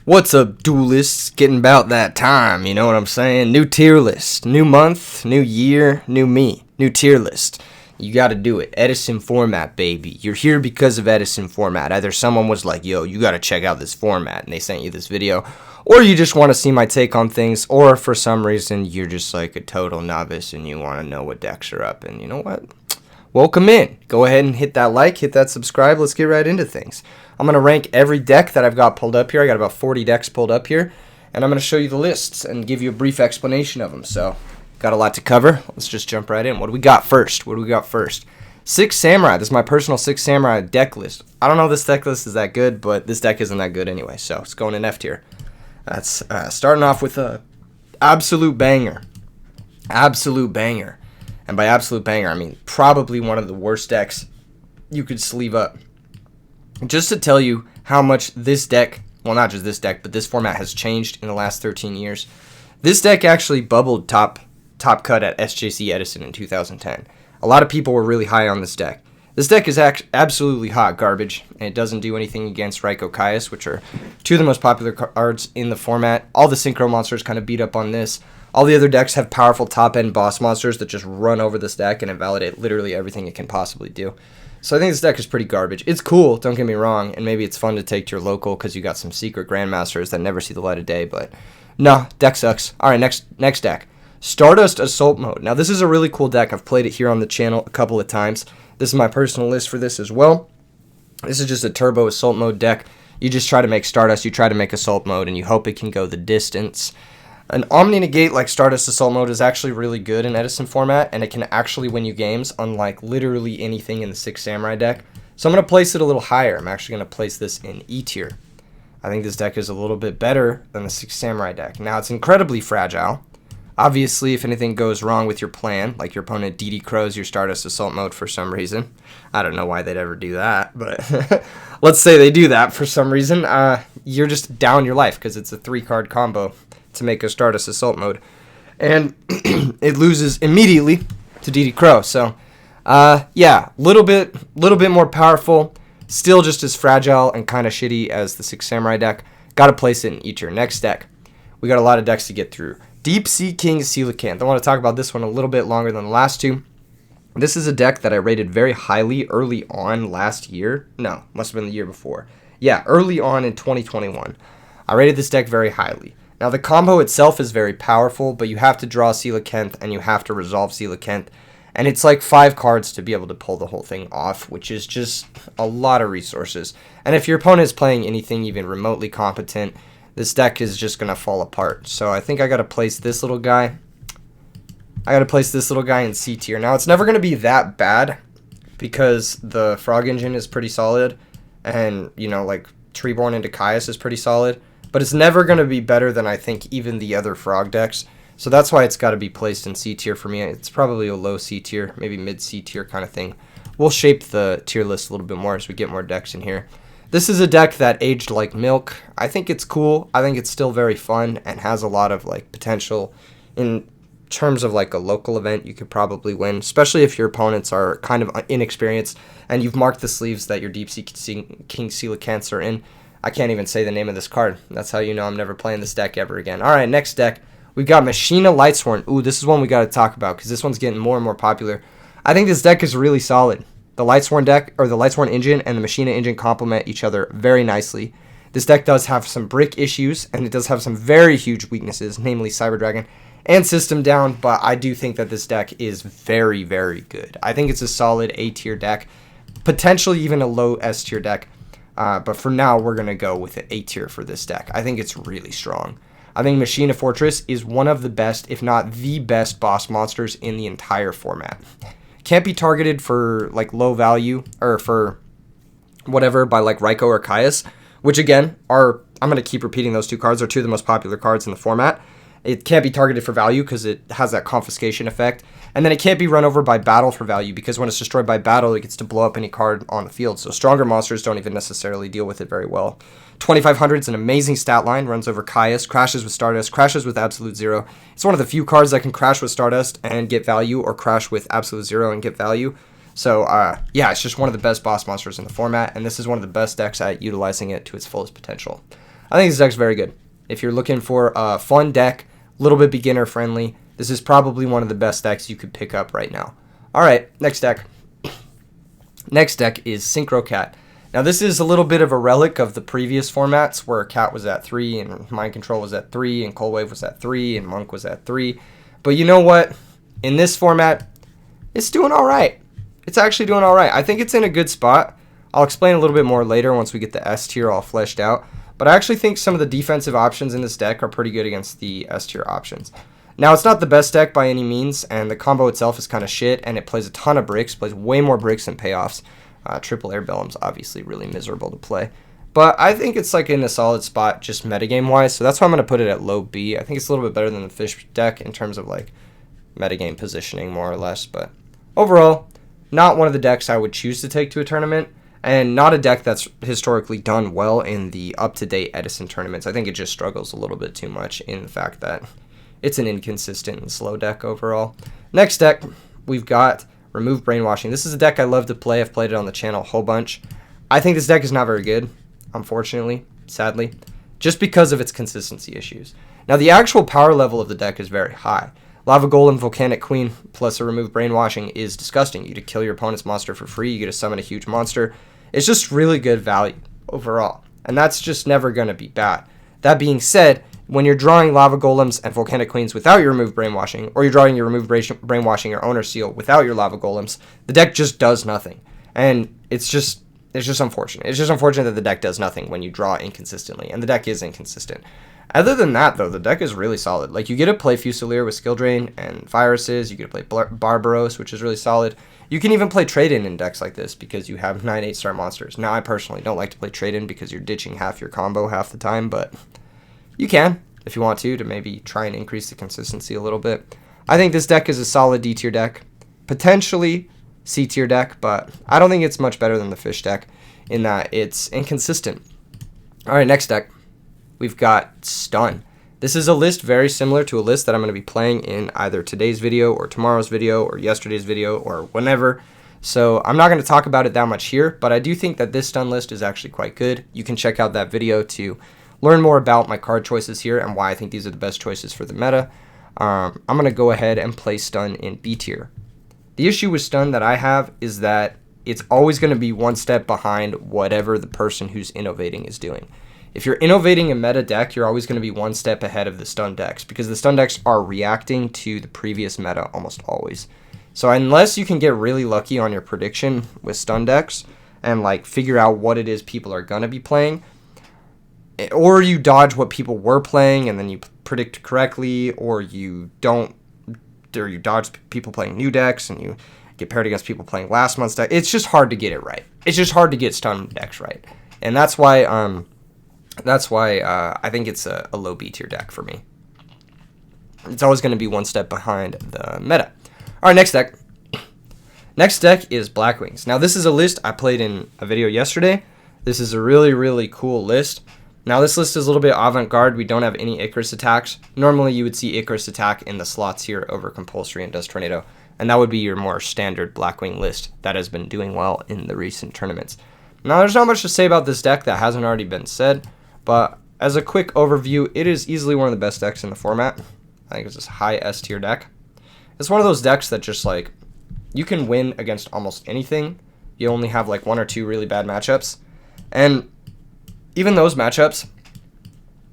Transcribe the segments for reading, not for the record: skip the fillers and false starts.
What's up, duelists? Getting about that time, you know what I'm saying? New tier list, new month, new year, new me, new tier list. You gotta do it. Edison format, baby. You're here because of Edison format. Either someone was like, yo, you gotta check out this format, and they sent you this video, or you just want to see my take on things, or for some reason, you're just like a total novice and you want to know what decks are up, and you know what? Welcome in. Go ahead and hit that like, hit that subscribe. Let's get right into things. I'm going to rank every deck that I've got pulled up here. I got about 40 decks pulled up here, and I'm going to show you the lists and give you a brief explanation of them. So, got a lot to cover. Let's just jump right in. What do we got first? Six Samurai. This is my personal Six Samurai deck list. I don't know if this deck list is that good, but this deck isn't that good anyway, so it's going in F tier. That's starting off with a absolute banger. Absolute banger. And by absolute banger, I mean probably one of the worst decks you could sleeve up. Just to tell you how much this deck, well, not just this deck, but this format has changed in the last 13 years. This deck actually bubbled top cut at SJC Edison in 2010. A lot of people were really high on this deck. This deck is absolutely hot garbage, and it doesn't do anything against Ryko, Karaz, which are two of the most popular cards in the format. All the synchro monsters kind of beat up on this. All the other decks have powerful top-end boss monsters that just run over this deck and invalidate literally everything it can possibly do. So I think this deck is pretty garbage. It's cool, don't get me wrong, and maybe it's fun to take to your local because you got some secret grandmasters that never see the light of day, but no, deck sucks. All right, next deck. Stardust Assault Mode. Now, this is a really cool deck. I've played it here on the channel a couple of times. This is my personal list for this as well. This is just a turbo Assault Mode deck. You just try to make Stardust, you try to make Assault Mode, and you hope it can go the distance. An Omni Negate like Stardust Assault Mode is actually really good in Edison format, and it can actually win you games, unlike literally anything in the Six Samurai deck. So I'm going to place it a little higher. I'm actually going to place this in E tier. I think this deck is a little bit better than the Six Samurai deck. Now, it's incredibly fragile. Obviously, if anything goes wrong with your plan, like your opponent DD Crows your Stardust Assault Mode for some reason. I don't know why they'd ever do that, but let's say they do that for some reason. You're just down your life because it's a 3-card combo to make a Stardust Assault Mode. And it loses immediately to DD Crow. So, yeah, little bit more powerful. Still just as fragile and kind of shitty as the Six Samurai deck. Got to place it in each. Next deck. We got a lot of decks to get through. Deep Sea King Coelacanth. I want to talk about this one a little bit longer than the last two. This is a deck that I rated very highly early on last year. No, must have been the year before. Yeah, early on in 2021. I rated this deck very highly. Now, the combo itself is very powerful, but you have to draw Coelacanth and you have to resolve Coelacanth. And it's like 5 cards to be able to pull the whole thing off, which is just a lot of resources. And if your opponent is playing anything even remotely competent, this deck is just going to fall apart. So I think I got to place this little guy. In C tier. Now, it's never going to be that bad because the Frog Engine is pretty solid. And, you know, like Treeborn into Karaz is pretty solid. But it's never going to be better than I think even the other Frog decks. So that's why it's got to be placed in C tier for me. It's probably a low C tier, maybe mid C tier kind of thing. We'll shape the tier list a little bit more as we get more decks in here. This is a deck that aged like milk. I think it's cool. I think it's still very fun and has a lot of like potential in terms of like a local event you could probably win, especially if your opponents are kind of inexperienced and you've marked the sleeves that your Deep Sea King Coelacanths are in. I can't even say the name of this card. That's how you know I'm never playing this deck ever again. All right, next deck. We've got Machina Lightsworn. Ooh, this is one we got to talk about because this one's getting more and more popular. I think this deck is really solid. The Lightsworn deck, or the Lightsworn engine and the Machina engine complement each other very nicely. This deck does have some brick issues, and it does have some very huge weaknesses, namely Cyber Dragon and System Down, but I do think that this deck is very, very good. I think it's a solid A tier deck, potentially even a low S tier deck, but for now, we're going to go with an A tier for this deck. I think it's really strong. I think Machina Fortress is one of the best, if not the best, boss monsters in the entire format. Can't be targeted for like low value or for whatever by like Ryko or Karaz, which again are, I'm going to keep repeating those two cards, are two of the most popular cards in the format. It can't be targeted for value because it has that confiscation effect. And then it can't be run over by battle for value because when it's destroyed by battle, it gets to blow up any card on the field. So stronger monsters don't even necessarily deal with it very well. 2500 is an amazing stat line, runs over Karaz, crashes with Stardust, crashes with Absolute Zero. It's one of the few cards that can crash with Stardust and get value, or crash with Absolute Zero and get value. So, yeah, it's just one of the best boss monsters in the format, and this is one of the best decks at utilizing it to its fullest potential. I think this deck's very good. If you're looking for a fun deck, a little bit beginner friendly, this is probably one of the best decks you could pick up right now. Alright, next deck. Next deck is Synchro Cat. Now this is a little bit of a relic of the previous formats where Cat was at 3 and Mind Control was at 3 and Cold Wave was at 3 and Monk was at 3. But you know what? In this format, it's doing alright. It's actually doing alright. I think it's in a good spot. I'll explain a little bit more later once we get the S tier all fleshed out. But I actually think some of the defensive options in this deck are pretty good against the S tier options. Now, it's not the best deck by any means, and the combo itself is kind of shit, and it plays a ton of bricks, plays way more bricks than payoffs. Triple Air Bellum's obviously really miserable to play. But I think it's like in a solid spot just metagame-wise, so that's why I'm going to put it at low B. I think it's a little bit better than the Fish deck in terms of like metagame positioning, more or less. But overall, not one of the decks I would choose to take to a tournament, and not a deck that's historically done well in the up-to-date Edison tournaments. I think it just struggles a little bit too much in the fact that it's an inconsistent and slow deck overall. Next deck, we've got Remove Brainwashing. This is a deck I love to play. I've played it on the channel a whole bunch. I think this deck is not very good, unfortunately, sadly, just because of its consistency issues. Now, the actual power level of the deck is very high. Lava Golem, Volcanic Queen, plus a Remove Brainwashing is disgusting. You get to kill your opponent's monster for free. You get to summon a huge monster. It's just really good value overall, and that's just never going to be bad. That being said, when you're drawing Lava Golems and Volcanic Queens without your Remove Brainwashing, or you're drawing your Remove Brainwashing or Owner Seal without your Lava Golems, the deck just does nothing. And it's just unfortunate. It's just unfortunate that the deck does nothing when you draw inconsistently, and the deck is inconsistent. Other than that, though, the deck is really solid. Like, you get to play Fusilier with Skill Drain and Viruses, you get to play Barbaros, which is really solid. You can even play Trade-In in decks like this because you have 9 8-star monsters. Now, I personally don't like to play Trade-In because you're ditching half your combo half the time, but you can, if you want to maybe try and increase the consistency a little bit. I think this deck is a solid D tier deck, potentially C tier deck, but I don't think it's much better than the Fish deck in that it's inconsistent. Alright, next deck, we've got Stun. This is a list very similar to a list that I'm going to be playing in either today's video or tomorrow's video or yesterday's video or whenever. So I'm not going to talk about it that much here, but I do think that this Stun list is actually quite good. You can check out that video to learn more about my card choices here and why I think these are the best choices for the meta. I'm going to go ahead and play Stun in B tier. The issue with Stun that I have is that it's always going to be one step behind whatever the person who's innovating is doing. If you're innovating a meta deck, you're always going to be one step ahead of the Stun decks because the Stun decks are reacting to the previous meta almost always. So unless you can get really lucky on your prediction with Stun decks and like figure out what it is people are going to be playing, or you dodge what people were playing and then you predict correctly, or you don't, or you dodge people playing new decks and you get paired against people playing last month's deck. It's just hard to get it right. It's just hard to get Stun decks right, and that's why I think it's a low B tier deck for me. It's always going to be one step behind the meta. All right, next deck. Next deck is Blackwings. Now, this is a list I played in a video yesterday. This is a really, really cool list. Now, this list is a little bit avant-garde. We don't have any Icarus attacks. Normally, you would see Icarus attack in the slots here over Compulsory and Dust Tornado, and that would be your more standard Blackwing list that has been doing well in the recent tournaments. Now, there's not much to say about this deck that hasn't already been said, but as a quick overview, it is easily one of the best decks in the format. I think it's this high S tier deck. It's one of those decks that just like, you can win against almost anything. You only have like 1 or 2 really bad matchups, and even those matchups,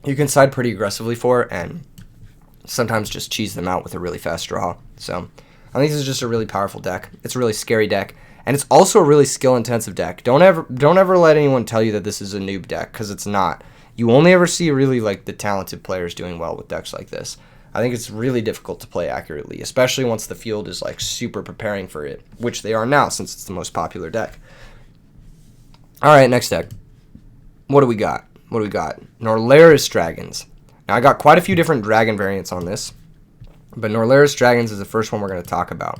you can side pretty aggressively for and sometimes just cheese them out with a really fast draw. So I think this is just a really powerful deck. It's a really scary deck, and it's also a really skill-intensive deck. Don't ever let anyone tell you that this is a noob deck, because it's not. You only ever see really like the talented players doing well with decks like this. I think it's really difficult to play accurately, especially once the field is like super preparing for it, which they are now since it's the most popular deck. All right, next deck. What do we got? Noraris Dragons. Now, I got quite a few different dragon variants on this, but Noraris Dragons is the first one we're going to talk about.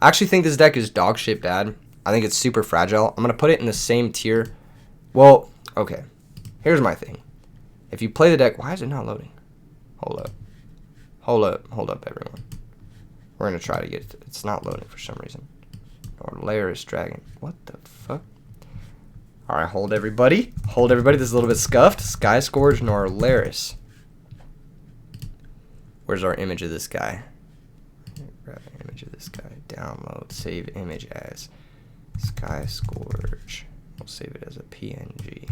I actually think this deck is dog shit bad. I think it's super fragile. I'm going to put it in the same tier. Well, okay. Here's my thing. If you play the deck... Why is it not loading? Hold up, everyone. We're going to try to get it. It's not loading for some reason. Noraris Dragon. What the fuck? All right, hold everybody. Hold everybody. This is a little bit scuffed. Sky Scourge, Noraris. Where's our image of this guy? Grab an image of this guy. Download. Save image as Sky Scourge. We'll save it as a PNG.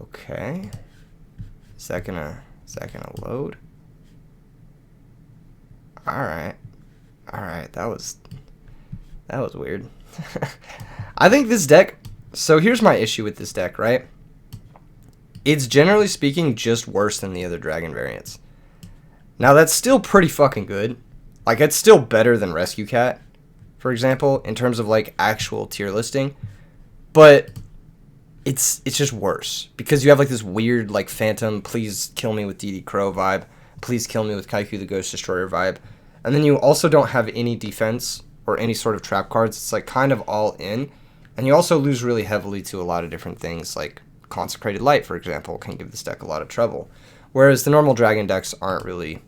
Okay. Is that gonna load? Alright. Alright, that was weird. I think this deck, so here's my issue with this deck, right? It's generally speaking just worse than the other dragon variants. Now that's still pretty fucking good. Like, it's still better than Rescue Cat, for example, in terms of like actual tier listing. But it's just worse because you have like this weird like Phantom, please kill me with DD Crow vibe, please kill me with Kaiku the Ghost Destroyer vibe, and then you also don't have any defense or any sort of trap cards. It's like kind of all in, and you also lose really heavily to a lot of different things, like Consecrated Light, for example, can give this deck a lot of trouble, whereas the normal dragon decks aren't really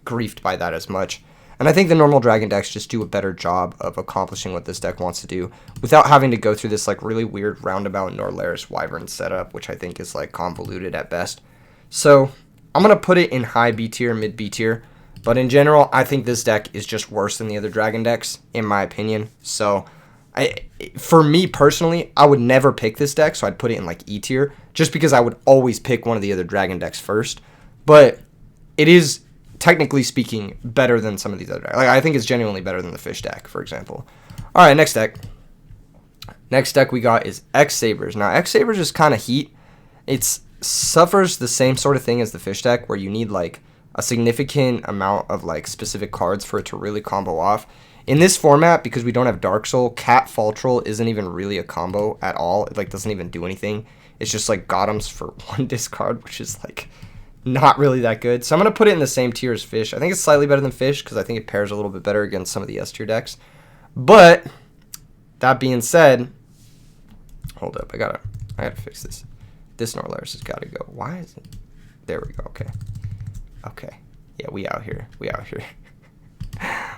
griefed by that as much. And I think the normal dragon decks just do a better job of accomplishing what this deck wants to do without having to go through this like really weird roundabout Noraris Wyvern setup, which I think is like convoluted at best. So I'm going to put it in high B tier, mid B tier. But in general, I think this deck is just worse than the other dragon decks, in my opinion. So for me personally, I would never pick this deck, so I'd put it in like E tier, just because I would always pick one of the other dragon decks first. But it is, technically speaking, better than some of these other decks. Like, I think it's genuinely better than the fish deck, for example. All right, next deck. Next deck we got is X Sabers. Now, X Sabers is kind of heat. It suffers the same sort of thing as the fish deck, where you need like a significant amount of like specific cards for it to really combo off. In this format, because we don't have Dark Soul, Cat Fall Troll isn't even really a combo at all. It like doesn't even do anything. It's just like Gotems for one discard, which is like not really that good. So I'm going to put it in the same tier as Fish. I think it's slightly better than Fish because I think it pairs a little bit better against some of the S tier decks. But that being said, hold up, I gotta fix this. This Noraris has got to go. Why is it? There we go. Okay. Okay. Yeah, we out here. We out here.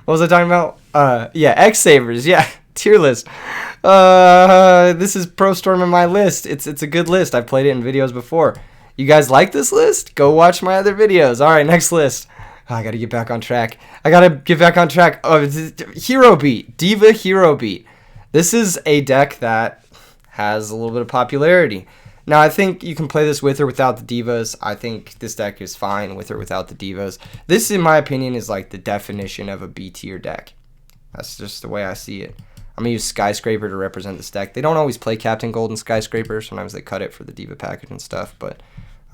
What was I talking about? Yeah, X Sabers. Yeah, tier list. This is Pro Storm in my list. It's a good list. I've played it in videos before. You guys like this list? Go watch my other videos. All right, next list. Oh, I got to get back on track. Oh, it's Hero Beat. Diva Hero Beat. This is a deck that has a little bit of popularity. Now, I think you can play this with or without the Divas. I think this deck is fine with or without the Divas. This, in my opinion, is like the definition of a B tier deck. That's just the way I see it. I'm going to use Skyscraper to represent this deck. They don't always play Captain Gold and Skyscraper. Sometimes they cut it for the Diva package and stuff, but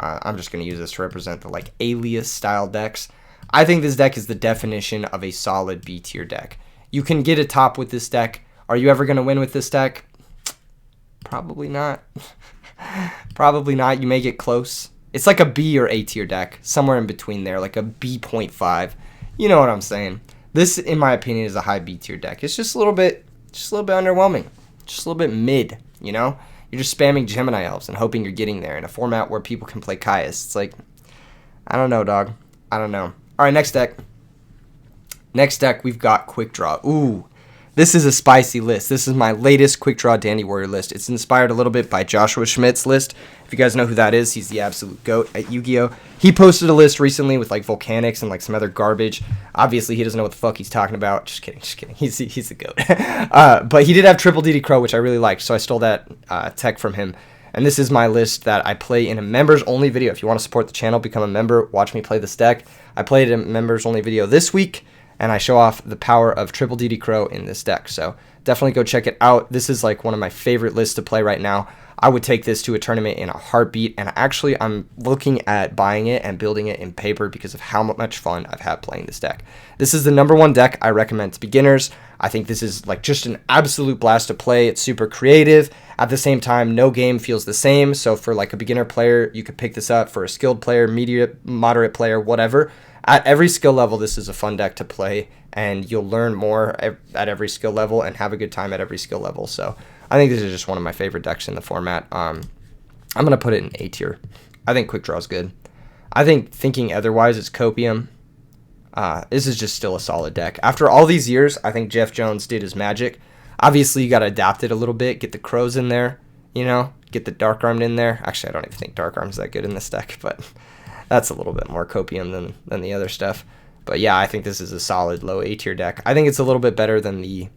I'm just going to use this to represent the like Alias style decks. I think this deck is the definition of a solid B tier deck. You can get a top with this deck. Are you ever going to win with this deck? Probably not. Probably not. You may get close. It's like a B or A tier deck, somewhere in between there, like a B.5. You know what I'm saying? This, in my opinion, is a high B tier deck. It's just a little bit underwhelming, just a little bit mid. You know, you're just spamming Gemini Elves and hoping you're getting there in a format where people can play Caius. It's like, I don't know, dog. I don't know. All right, next deck. Next deck, we've got Quick Draw. Ooh. This is a spicy list. This is my latest Quick Draw Dandy Warrior list. It's inspired a little bit by Joshua Schmidt's list. If you guys know who that is, he's the absolute GOAT at Yu-Gi-Oh! He posted a list recently with like Volcanics and like some other garbage. Obviously, he doesn't know what the fuck he's talking about. Just kidding, just kidding. He's the GOAT. But he did have Triple DD Crow, which I really liked, so I stole that tech from him. And this is my list that I play in a members-only video. If you want to support the channel, become a member, watch me play this deck. I played a members-only video this week, and I show off the power of Triple DD Crow in this deck. So definitely go check it out. This is like one of my favorite lists to play right now. I would take this to a tournament in a heartbeat, and actually I'm looking at buying it and building it in paper because of how much fun I've had playing this deck. This is the #1 deck I recommend to beginners. I think this is like just an absolute blast to play. It's super creative. At the same time, no game feels the same. So for like a beginner player, you could pick this up. For a skilled player, moderate player, whatever. At every skill level, this is a fun deck to play, and you'll learn more at every skill level and have a good time at every skill level. So I think this is just one of my favorite decks in the format. I'm going to put it in A tier. I think Quick Draw is good. I think thinking otherwise is copium. This is just still a solid deck. After all these years, I think Jeff Jones did his magic. Obviously, you got to adapt it a little bit, get the crows in there, you know, get the Dark Armed in there. Actually, I don't even think Dark Arm's that good in this deck, but that's a little bit more copium than the other stuff. But yeah, I think this is a solid low A tier deck. I think it's a little bit better than the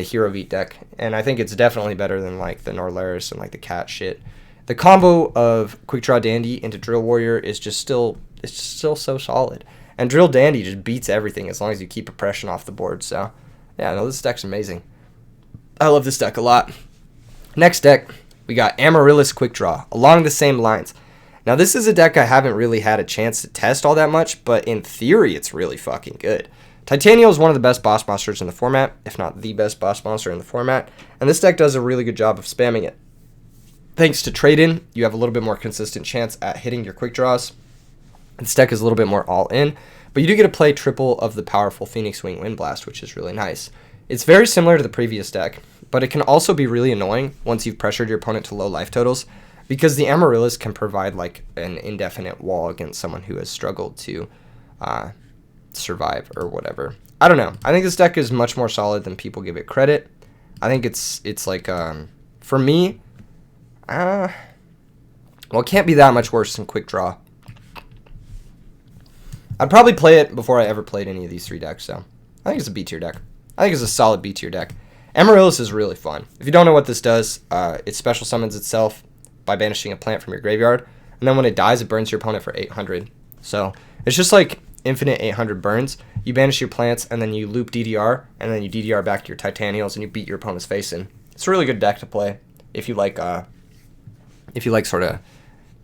Hero Beat deck, and I think it's definitely better than like the Noraris and like the Cat shit. The combo of Quick Draw Dandy into Drill Warrior is just still so solid, and Drill Dandy just beats everything as long as you keep oppression off the board. So yeah, no, this deck's amazing. I love this deck a lot. Next deck, we got Amaryllis Quick Draw along the same lines. Now this is a deck I haven't really had a chance to test all that much, but in theory it's really fucking good. Titanial is one of the best boss monsters in the format, if not the best boss monster in the format, and this deck does a really good job of spamming it. Thanks to trade-in, you have a little bit more consistent chance at hitting your quick draws. This deck is a little bit more all-in, but you do get to play triple of the powerful Phoenix Wing Wind Blast, which is really nice. It's very similar to the previous deck, but it can also be really annoying once you've pressured your opponent to low life totals, because the Amaryllis can provide like an indefinite wall against someone who has struggled to survive or whatever. I don't know. I think this deck is much more solid than people give it credit. I think it's like for me, well, it can't be that much worse than Quick Draw. I'd probably play it before I ever played any of these three decks, so I think it's a B tier deck. I think it's a solid B tier deck. Amaryllis is really fun. If you don't know what this does, it special summons itself by banishing a plant from your graveyard, and then when it dies, it burns your opponent for 800. So it's just like infinite 800 burns. You banish your plants, and then you loop DDR, and then you DDR back your Titanials, and you beat your opponent's face in. It's a really good deck to play if you like sort of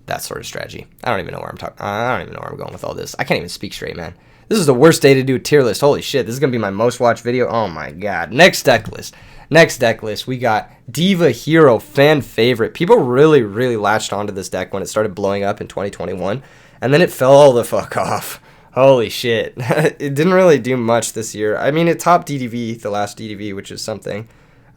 that sort of strategy. I don't even know where I'm talking. I don't even know where I'm going with all this. I can't even speak straight, man. This is the worst day to do a tier list. Holy shit, this is gonna be my most watched video. Oh my god. Next deck list, we got Diva Hero, fan favorite. People really latched onto this deck when it started blowing up in 2021, and then it fell all the fuck off. Holy shit. It didn't really do much this year. I mean, it topped DDV, the last DDV, which is something.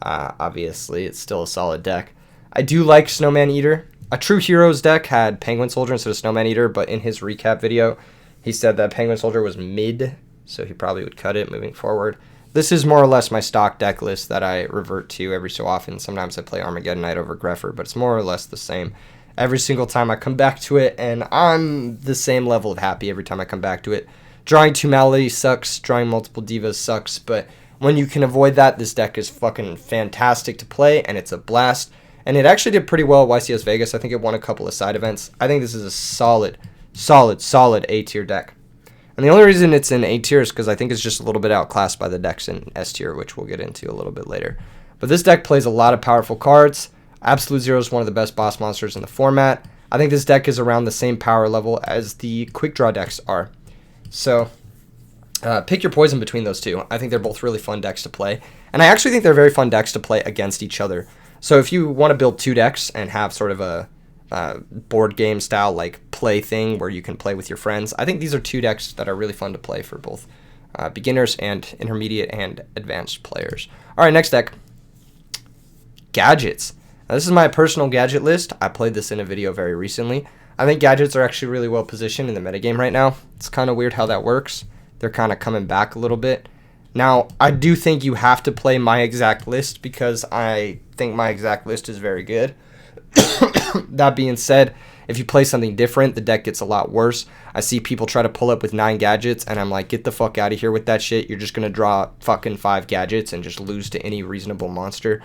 Obviously, it's still a solid deck. I do like Snowman Eater. A True Heroes deck had Penguin Soldier instead of Snowman Eater, but in his recap video, he said that Penguin Soldier was mid, so he probably would cut it moving forward. This is more or less my stock deck list that I revert to every so often. Sometimes I play Armageddon Knight over Greffer, but it's more or less the same. Every single time I come back to it, and I'm the same level of happy every time I come back to it. Drawing 2 Malady sucks, drawing multiple Divas sucks, but when you can avoid that, this deck is fucking fantastic to play, and it's a blast. And it actually did pretty well at YCS Vegas. I think it won a couple of side events. I think this is a solid A tier deck. And the only reason it's in A tier is because I think it's just a little bit outclassed by the decks in S tier, which we'll get into a little bit later. But this deck plays a lot of powerful cards. Absolute Zero is one of the best boss monsters in the format. I think this deck is around the same power level as the Quick Draw decks are. So pick your poison between those two. I think they're both really fun decks to play. And I actually think they're very fun decks to play against each other. So if you want to build 2 decks and have sort of a board game style like play thing where you can play with your friends, I think these are 2 decks that are really fun to play for both beginners and intermediate and advanced players. All right, next deck, Gadgets. Now, this is my personal gadget list. I played this in a video very recently. I think gadgets are actually really well positioned in the metagame right now. It's kind of weird how that works. They're kind of coming back a little bit. Now, I do think you have to play my exact list because I think my exact list is very good. That being said, if you play something different, the deck gets a lot worse. I see people try to pull up with 9 gadgets, and I'm like, get the fuck out of here with that shit. You're just going to draw fucking 5 gadgets and just lose to any reasonable monster.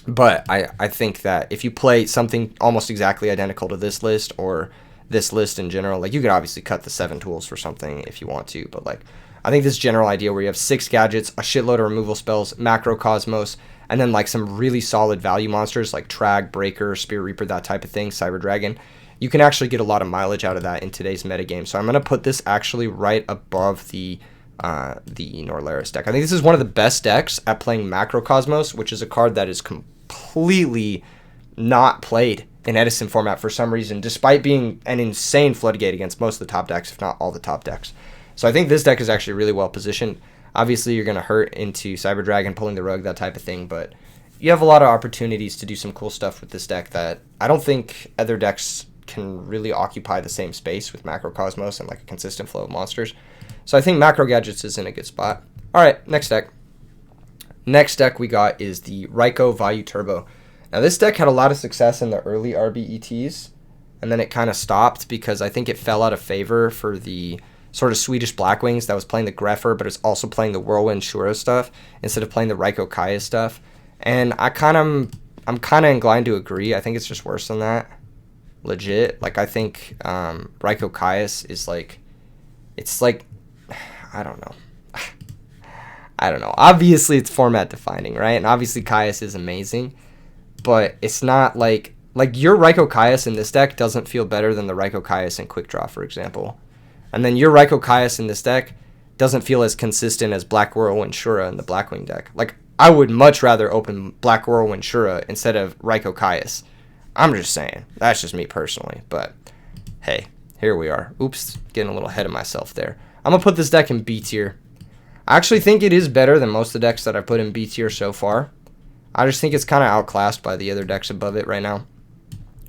But I think that if you play something almost exactly identical to this list or this list in general, like you could obviously cut the 7 tools for something if you want to, but like I think this general idea where you have 6 gadgets, a shitload of removal spells, Macrocosmos, and then like some really solid value monsters like Trag, Breaker, Spear Reaper, that type of thing, Cyber Dragon, you can actually get a lot of mileage out of that in today's metagame. So I'm going to put this actually right above the Noraris deck. I think this is one of the best decks at playing Macrocosmos, which is a card that is completely not played in Edison format for some reason, despite being an insane floodgate against most of the top decks, if not all the top decks. So I think this deck is actually really well positioned. Obviously, you're going to hurt into Cyber Dragon, pulling the rug, that type of thing, but you have a lot of opportunities to do some cool stuff with this deck that I don't think other decks can really occupy the same space with Macrocosmos and like a consistent flow of monsters. So I think Macro Gadgets is in a good spot. All right, next deck. Next deck we got is the Ryko Vayu Turbo. Now, this deck had a lot of success in the early RBETs, and then it kind of stopped because I think it fell out of favor for the sort of Swedish Blackwings that was playing the Greffer, but it's also playing the Whirlwind Shura stuff instead of playing the Ryko Kaya stuff. And I'm kind of inclined to agree. I think it's just worse than that. Legit. Like, I think Ryko Kaias is like, it's like, I don't know. I don't know. Obviously, it's format defining, right? And obviously, Kaias is amazing, but it's not like your Ryko Kaias in this deck doesn't feel better than the Ryko Kaias in Quick Draw, for example. And then your Ryko Kaias in this deck doesn't feel as consistent as Black Whirlwind Shura in the Blackwing deck. Like, I would much rather open Black Whirlwind Shura instead of Ryko Kaias. I'm just saying. That's just me personally. But, hey, here we are. Oops, getting a little ahead of myself there. I'm going to put this deck in B tier. I actually think it is better than most of the decks that I put in B tier so far. I just think it's kind of outclassed by the other decks above it right now.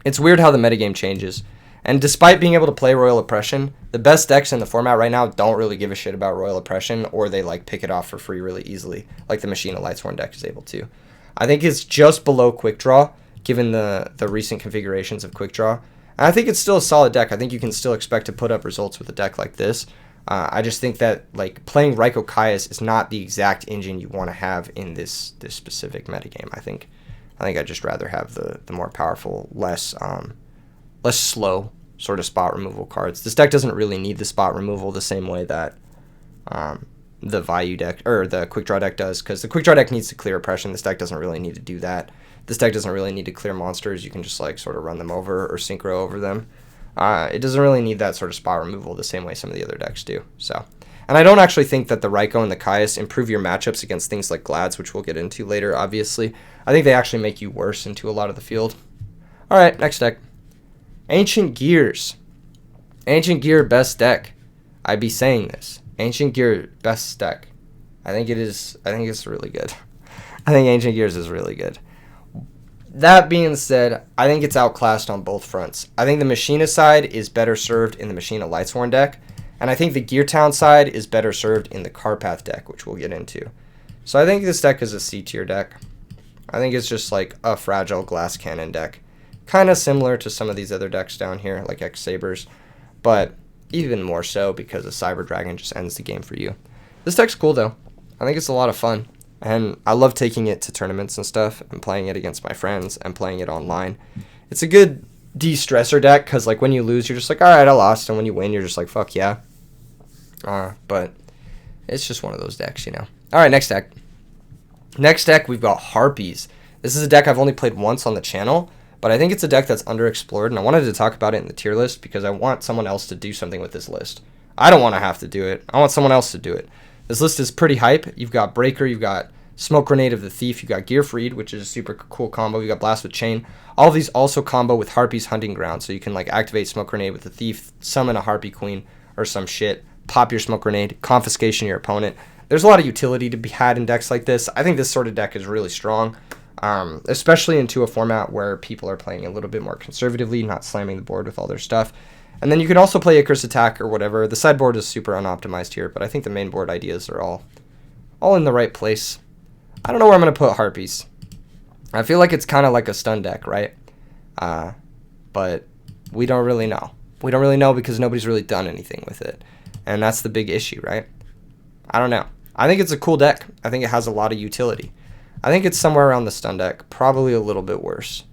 It's weird how the metagame changes. And despite being able to play Royal Oppression, the best decks in the format right now don't really give a shit about Royal Oppression, or they like pick it off for free really easily, like the Machina Lightsworn deck is able to. I think it's just below Quick Draw, given the recent configurations of Quick Draw. And I think it's still a solid deck. I think you can still expect to put up results with a deck like this. I just think that like playing Ryko Kaias is not the exact engine you want to have in this specific metagame. I think I'd just rather have the more powerful, less slow sort of spot removal cards. This deck doesn't really need the spot removal the same way that the Vayu deck or the Quick Draw deck does, because the Quick Draw deck needs to clear oppression. This deck doesn't really need to do that. This deck doesn't really need to clear monsters. You can just like sort of run them over or synchro over them. It doesn't really need that sort of spot removal the same way some of the other decks do. So, and I don't actually think that the Ryko and the Kaias improve your matchups against things like Glads, which we'll get into later, obviously. I think they actually make you worse into a lot of the field. All right, next deck. Ancient Gears. Ancient Gear, best deck. I'd be saying this. Ancient Gear, best deck. I think it's really good. I think Ancient Gears is really good. That being said, I think it's outclassed on both fronts. I think the Machina side is better served in the Machina Lightsworn deck, and I think the Gear Town side is better served in the Carpath deck, which we'll get into. So I think this deck is a C tier deck. I think it's just like a fragile glass cannon deck. Kind of similar to some of these other decks down here, like X-Sabers, but even more so because a Cyber Dragon just ends the game for you. This deck's cool, though. I think it's a lot of fun, and I love taking it to tournaments and stuff and playing it against my friends and playing it online. It's a good de-stressor deck because, like, when you lose, you're just like, all right, I lost, and when you win, you're just like, fuck yeah. But it's just one of those decks, you know. All right, next deck. Next deck, we've got Harpies. This is a deck I've only played once on the channel, but I think it's a deck that's underexplored, and I wanted to talk about it in the tier list because I want someone else to do something with this list. I don't want to have to do it. I want someone else to do it. This list is pretty hype. You've got Breaker, you've got Smoke Grenade of the Thief, you've got Gear Freed, which is a super cool combo. You've got Blast with Chain. All of these also combo with Harpy's Hunting Ground, so you can like activate Smoke Grenade with the Thief, summon a Harpy Queen or some shit, pop your Smoke Grenade, confiscation your opponent. There's a lot of utility to be had in decks like this. I think this sort of deck is really strong. Especially into a format where people are playing a little bit more conservatively, not slamming the board with all their stuff. And then you can also play Icarus Attack or whatever. The sideboard is super unoptimized here, but I think the main board ideas are all in the right place. I don't know where I'm going to put Harpies. I feel like it's kind of like a stun deck, right? But we don't really know. We don't really know because nobody's really done anything with it. And that's the big issue, right? I don't know. I think it's a cool deck. I think it has a lot of utility. I think it's somewhere around the stun deck, probably a little bit worse.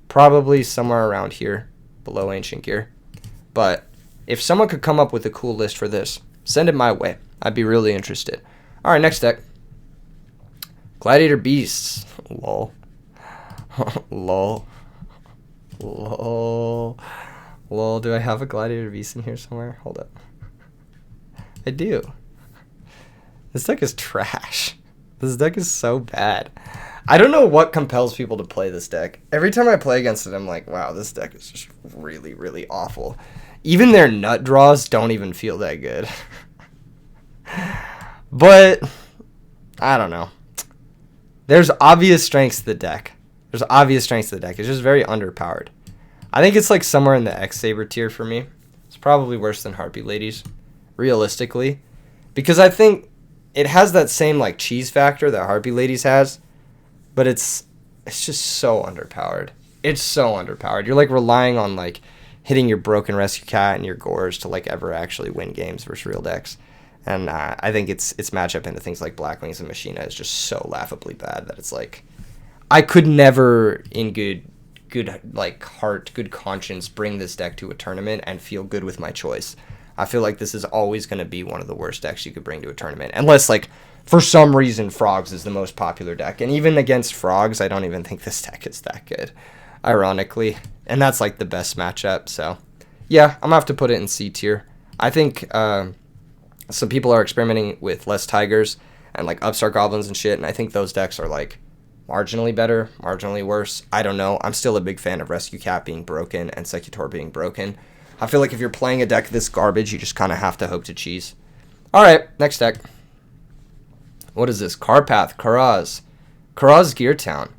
Probably somewhere around here, below Ancient Gear. But if someone could come up with a cool list for this, send it my way. I'd be really interested. All right, next deck. Gladiator Beasts. Lol. Lol. Lol. Lol. Do I have a Gladiator Beast in here somewhere? Hold up. I do. This deck is trash. This deck is so bad. I don't know what compels people to play this deck. Every time I play against it, I'm like, wow, this deck is just really, really awful. Even their nut draws don't even feel that good. But, I don't know. There's obvious strengths to the deck. It's just very underpowered. I think it's like somewhere in the X-Saber tier for me. It's probably worse than Harpy Ladies, realistically. Because I think it has that same like cheese factor that Harpy Ladies has, but it's It's just so underpowered. It's so underpowered. You're like relying on like hitting your broken Rescue Cat and your Gores to like ever actually win games versus real decks. And I think its matchup into things like Blackwings and Machina is just so laughably bad that it's like I could never in good like heart, good conscience bring this deck to a tournament and feel good with my choice. I feel like this is always going to be one of the worst decks you could bring to a tournament, unless like for some reason Frogs is the most popular deck, and even against Frogs I don't even think this deck is that good, ironically, and that's like the best matchup. So yeah, I'm gonna have to put it in C tier. I think some people are experimenting with less Tigers and like Upstart Goblins and shit, and I think those decks are like marginally better, marginally worse. I don't know. I'm still a big fan of Rescue Cat being broken and Secutor being broken. I feel like if you're playing a deck this garbage, you just kind of have to hope to cheese. All right, next deck. What is this? Carpath, Karaz Gear Town.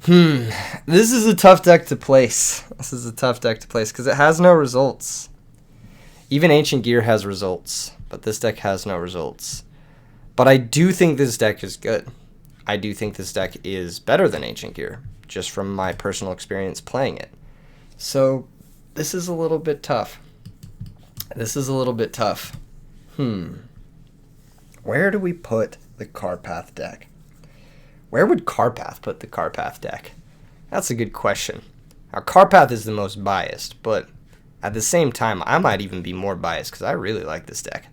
This is a tough deck to place. This is a tough deck to place because it has no results. Even Ancient Gear has results, but this deck has no results. But I do think this deck is good. I do think this deck is better than Ancient Gear, just from my personal experience playing it. So this is a little bit tough. This is a little bit tough. Where do we put the Carpath deck? Where would Carpath put the Carpath deck? That's a good question. Now, Carpath is the most biased, but at the same time, I might even be more biased because I really like this deck.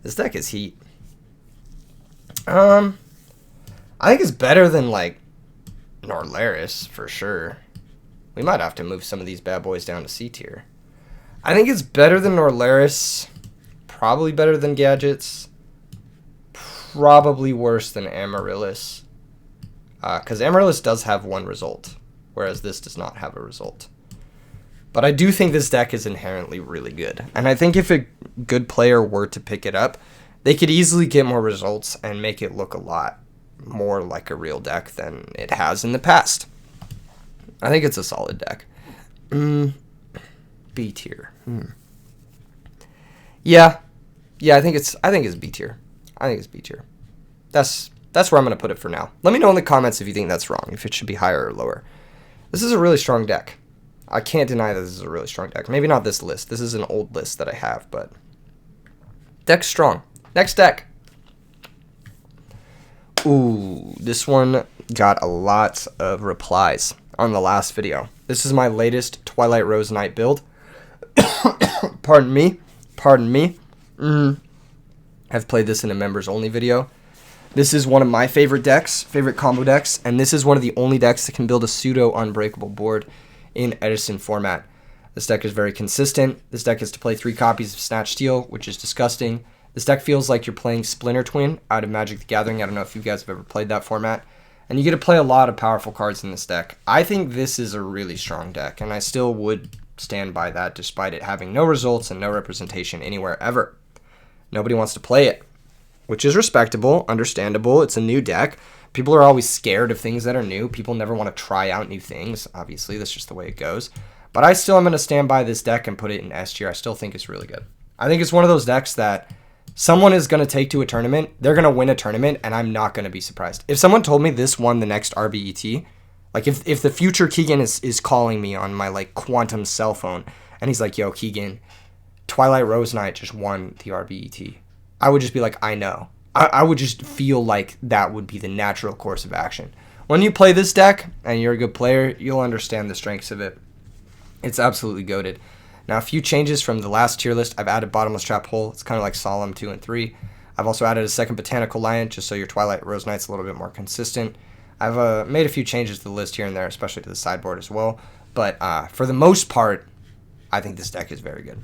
This deck is heat. I think it's better than, like, Noraris, for sure. We might have to move some of these bad boys down to C tier. I think it's better than Noraris. Probably better than Gadgets. Probably worse than Amaryllis. Because Amaryllis does have one result, whereas this does not have a result. But I do think this deck is inherently really good. And I think if a good player were to pick it up, they could easily get more results and make it look a lot more like a real deck than it has in the past. I think it's a solid deck. B tier. Yeah, I think it's B tier. I think it's B tier. That's where I'm gonna put it for now. Let me know in the comments if you think that's wrong, if it should be higher or lower. This is a really strong deck. I can't deny that this is a really strong deck. Maybe not this list. This is an old list that I have, but deck's strong. Next deck. Ooh, this one got a lot of replies on the last video. This is my latest Twilight Rose Knight build. Pardon me. I've played this in a members only video. This is one of my favorite decks, favorite combo decks, and this is one of the only decks that can build a pseudo unbreakable board in Edison format. This deck is very consistent. This deck is to play 3 copies of Snatch Steel, which is disgusting. This deck feels like you're playing Splinter Twin out of Magic the Gathering. I don't know if you guys have ever played that format. And you get to play a lot of powerful cards in this deck. I think this is a really strong deck, and I still would stand by that despite it having no results and no representation anywhere ever. Nobody wants to play it, which is respectable, understandable. It's a new deck. People are always scared of things that are new. People never want to try out new things. Obviously, that's just the way it goes. But I still am going to stand by this deck and put it in S tier. I still think it's really good. I think it's one of those decks that someone is going to take to a tournament. They're going to win a tournament, and I'm not going to be surprised. If someone told me this won the next RBET, like if the future Keegan is calling me on my like quantum cell phone, and he's like, yo, Keegan, Twilight Rose Knight just won the RBET, I would just be like, I know. I would just feel like that would be the natural course of action. When you play this deck, and you're a good player, you'll understand the strengths of it. It's absolutely goated. Now, a few changes from the last tier list. I've added Bottomless Trap Hole. It's kind of like Solemn 2 and 3. I've also added a second Botanical Lion, just so your Twilight Rose Knight's a little bit more consistent. I've made a few changes to the list here and there, especially to the sideboard as well. But for the most part, I think this deck is very good.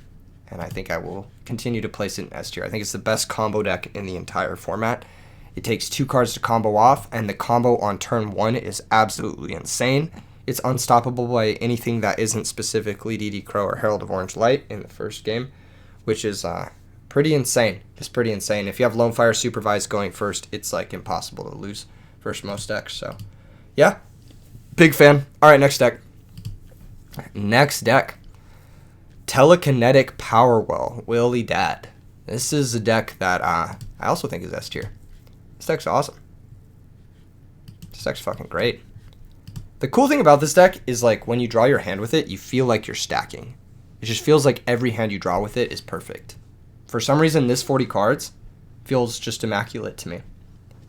And I think I will continue to place it in S tier. I think it's the best combo deck in the entire format. It takes 2 cards to combo off, and the combo on turn 1 is absolutely insane. It's unstoppable by anything that isn't specifically DD Crow or Herald of Orange Light in the first game, which is pretty insane. It's pretty insane. If you have Lone Fire Supervised going first, it's like impossible to lose versus most decks. So, yeah, big fan. All right, next deck. Next deck. Telekinetic Powerwell, Willy Dad. This is a deck that I also think is S tier. This deck's awesome. This deck's fucking great. The cool thing about this deck is, like, when you draw your hand with it, you feel like you're stacking. It just feels like every hand you draw with it is perfect. For some reason, this 40 cards feels just immaculate to me.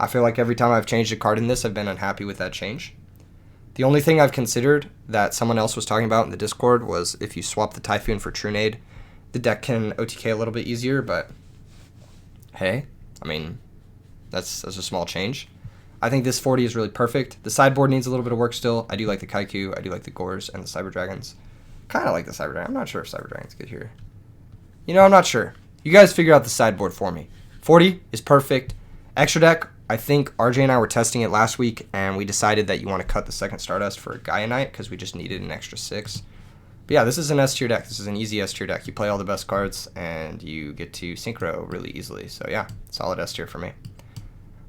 I feel like every time I've changed a card in this, I've been unhappy with that change. The only thing I've considered that someone else was talking about in the Discord was if you swap the Typhoon for Trunade, the deck can OTK a little bit easier, but hey, I mean, that's a small change. I think this 40 is really perfect. The sideboard needs a little bit of work still. I do like the Kaiku, I do like the Gores, and the Cyber Dragons. Kind of like the Cyber Dragon. I'm not sure if Cyber Dragon's good here. You know, I'm not sure. You guys figure out the sideboard for me. 40 is perfect. Extra deck, I think RJ and I were testing it last week, and we decided that you want to cut the second Stardust for Gaia Knight because we just needed an extra 6. But yeah, this is an S tier deck. This is an easy S tier deck. You play all the best cards, and you get to synchro really easily. So yeah, solid S tier for me.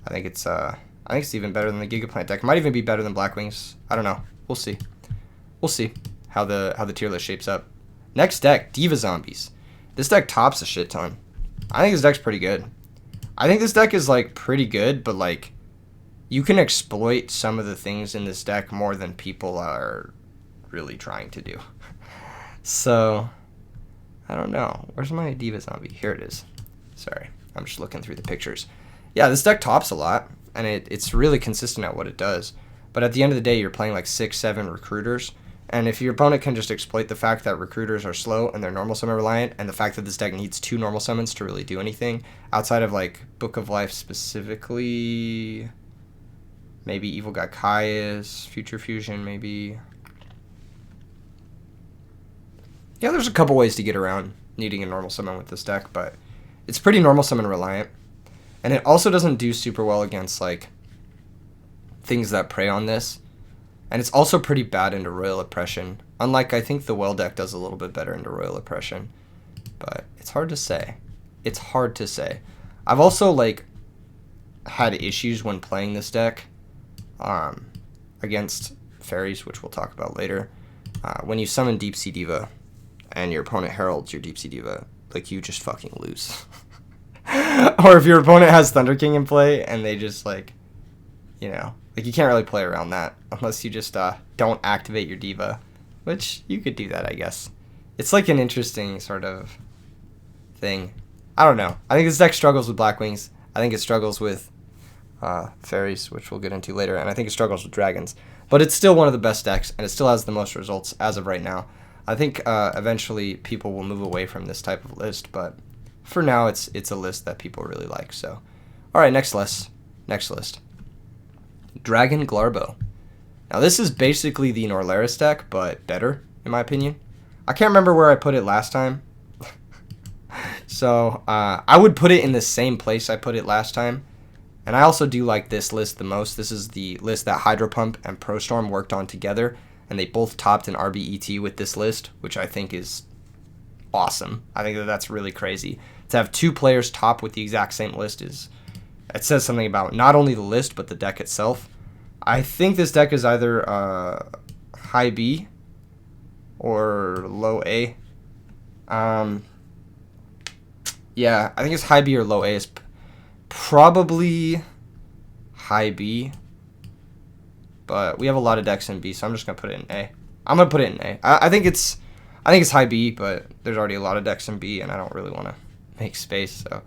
I think it's even better than the Gigaplant deck. It might even be better than Blackwings. I don't know. We'll see. We'll see how the tier list shapes up. Next deck, Diva Zombies. This deck tops a shit ton. I think this deck's pretty good. I think this deck is, like, pretty good, but, like, you can exploit some of the things in this deck more than people are really trying to do. So, I don't know. Where's my Diva Zombie? Here it is. Sorry, I'm just looking through the pictures. Yeah, this deck tops a lot, and it's really consistent at what it does. But at the end of the day, you're playing, like, 6-7 Recruiters, and if your opponent can just exploit the fact that Recruiters are slow and they're normal summon reliant, and the fact that this deck needs 2 normal summons to really do anything, outside of, like, Book of Life specifically, maybe Evil God Caius, Future Fusion, maybe. Yeah, there's a couple ways to get around needing a normal summon with this deck, but it's pretty normal summon reliant. And it also doesn't do super well against, like, things that prey on this. And it's also pretty bad into Royal Oppression. Unlike, I think the Well deck does a little bit better into Royal Oppression. But it's hard to say. It's hard to say. I've also, like, had issues when playing this deck against fairies, which we'll talk about later. When you summon Deep Sea Diva and your opponent heralds your Deep Sea Diva, like, you just fucking lose. Or if your opponent has Thunder King in play and they just, like, you know, like, you can't really play around that unless you just don't activate your Diva, which you could do that, I guess. It's like an interesting sort of thing. I don't know. I think this deck struggles with Blackwings. I think it struggles with fairies, which we'll get into later, and I think it struggles with dragons. But it's still one of the best decks, and it still has the most results as of right now. I think eventually people will move away from this type of list, but for now it's a list that people really like. So, all right, next list. Dragon Glarbo. Now this is basically the Noraris deck, but better, in my opinion. I can't remember where I put it last time. So I would put it in the same place I put it last time. And I also do like this list the most. This is the list that Hydro Pump and Pro Storm worked on together, and they both topped an RBET with this list, which I think is awesome. I think that's really crazy. To have 2 players top with the exact same list it says something about not only the list, but the deck itself. I think this deck is either high B or low A. Yeah, I think it's high B or low A. It's probably high B. But we have a lot of decks in B, so I'm just going to put it in A. I'm going to put it in A. I think it's high B, but there's already a lot of decks in B, and I don't really want to make space, so